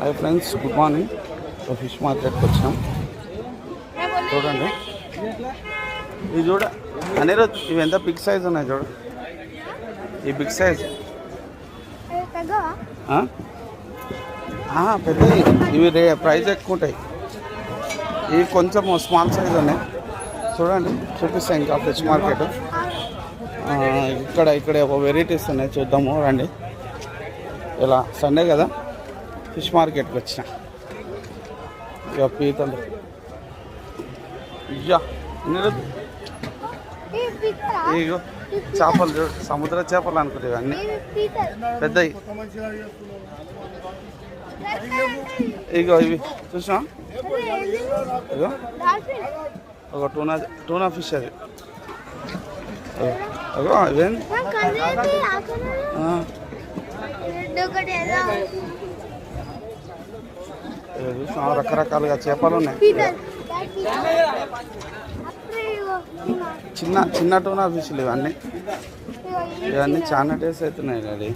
Hi friends, good morning. Fish మార్కెట్కి వచ్చాం. చూడండి, ఇది చూడ అనిరుద్, ఇవి ఎంత బిగ్ సైజ్ ఉన్నాయి చూడు. ఈ బిగ్ సైజ్ పెద్దవి. ఇవి ప్రైస్ ఎక్కువ ఉంటాయి. ఇవి కొంచెం స్మాల్ సైజ్ ఉన్నాయి. చూడండి, చూపిస్తాను ఇంకా ఫిష్ మార్కెట్. ఇక్కడ ఒక వెరైటీస్ ఉన్నాయి, చూద్దాము రండి. ఇలా సండే కదా, ఫిష్ మార్కెట్కి వచ్చిన. ఇక పీతలు, ఇయ్యా అనిరుద్, ఇగో చేపలు చూడు, సముద్ర చేపలు అనుకుంటే ఇవన్నీ పెద్దవి. ఇగో ఇవి చూసా, ఇగో ఒక టూనా ఫిష్ అది. అగో ఇవేంటి, చూసా రకరకాలుగా చేపలు ఉన్నాయి. చిన్న టూనా ఫిష్లు ఇవన్నీ చాలా టేస్ట్ అవుతున్నాయి. అది